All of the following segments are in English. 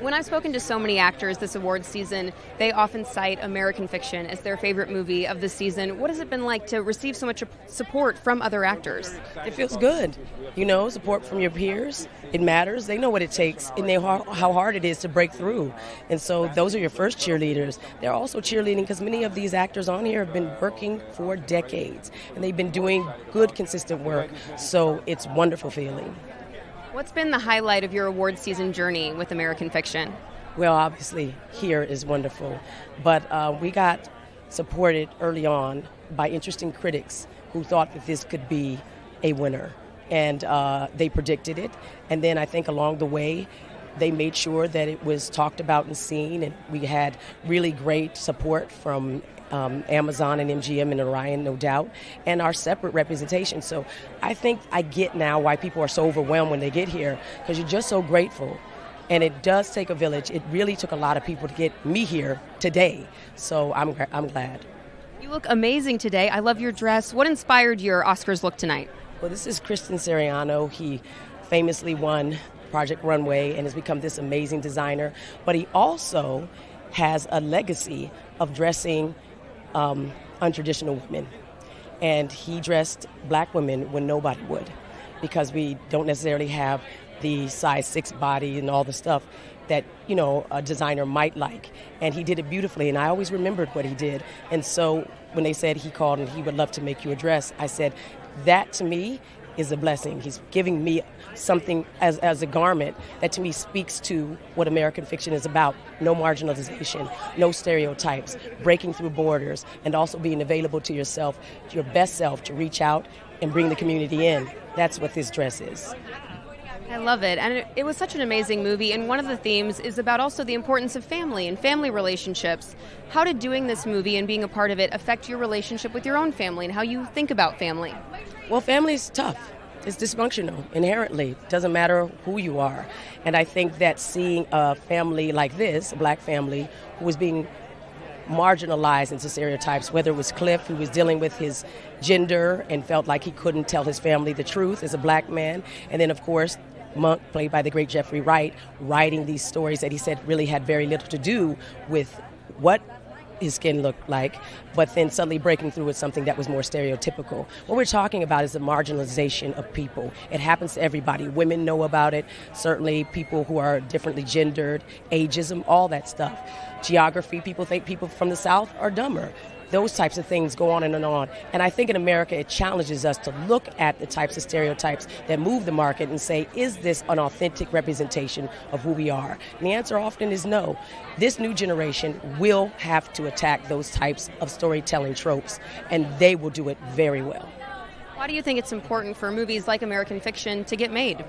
When I've spoken to so many actors this awards season, they often cite American Fiction as their favorite movie of the season. What has it been like to receive so much support from other actors? It feels good. You know, support from your peers. It matters. They know what it takes and they know how hard it is to break through. And so those are your first cheerleaders. They're also cheerleading because many of these actors on here have been working for decades and they've been doing good, consistent work. So it's a wonderful feeling. What's been the highlight of your awards season journey with American Fiction? Well, obviously, here is wonderful. But we got supported early on by interesting critics who thought that this could be a winner. And they predicted it. And then I think along the way, they made sure that it was talked about and seen. And we had really great support from Amazon and MGM and Orion, no doubt, and our separate representation. So I think I get now why people are so overwhelmed when they get here, because you're just so grateful. And it does take a village. It really took a lot of people to get me here today. So I'm glad. You look amazing today. I love your dress. What inspired your Oscars look tonight? Well, this is Kristen Siriano. He famously won Project Runway and has become this amazing designer. But he also has a legacy of dressing untraditional women. And he dressed black women when nobody would, because we don't necessarily have the size 6 body and all the stuff that, you know, a designer might like. And he did it beautifully, and I always remembered what he did. And so when they said he called and he would love to make you a dress, I said, that to me is a blessing. He's giving me something as a garment that to me speaks to what American Fiction is about. No marginalization, no stereotypes, breaking through borders, and also being available to yourself, to your best self, to reach out and bring the community in. That's what this dress is. I love it. And it was such an amazing movie. And one of the themes is about also the importance of family and family relationships. How did doing this movie and being a part of it affect your relationship with your own family and how you think about family? Well, family is tough. It's dysfunctional inherently. It doesn't matter who you are. And I think that seeing a family like this, a black family, who was being marginalized into stereotypes, whether it was Cliff, who was dealing with his gender and felt like he couldn't tell his family the truth as a black man, and then, of course, Monk, played by the great Jeffrey Wright, writing these stories that he said really had very little to do with what his skin looked like, but then suddenly breaking through with something that was more stereotypical. What we're talking about is the marginalization of people. It happens to everybody. Women know about it, certainly people who are differently gendered, ageism, all that stuff. Geography, people think people from the South are dumber. Those types of things go on and on. And I think in America it challenges us to look at the types of stereotypes that move the market and say, is this an authentic representation of who we are? And the answer often is no. This new generation will have to attack those types of storytelling tropes, and they will do it very well. Why do you think it's important for movies like American Fiction to get made?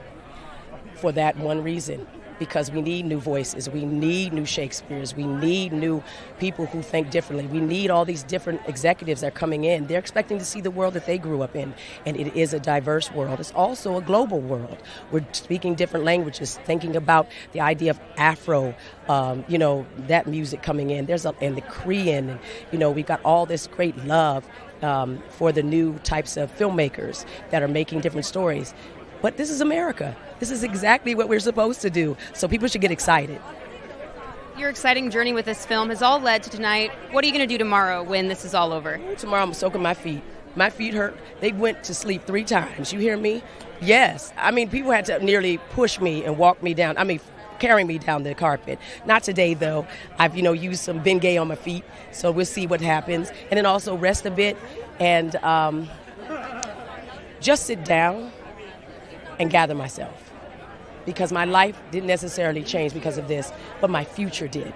For that one reason. Because we need new voices, we need new Shakespeares, we need new people who think differently. We need all these different executives that are coming in. They're expecting to see the world that they grew up in, and it is a diverse world. It's also a global world. We're speaking different languages, thinking about the idea of Afro, that music coming in. And the Korean, and, we've got all this great love for the new types of filmmakers that are making different stories. But this is America. This is exactly what we're supposed to do. So people should get excited. Your exciting journey with this film has all led to tonight. What are you going to do tomorrow when this is all over? Tomorrow I'm soaking my feet. My feet hurt. They went to sleep 3 times. You hear me? Yes. I mean, people had to nearly push me and walk me down. Carry me down the carpet. Not today, though. I've, used some Bengay on my feet, so we'll see what happens. And then also rest a bit and just sit down and gather myself, because my life didn't necessarily change because of this, but my future did.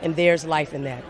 And there's life in that.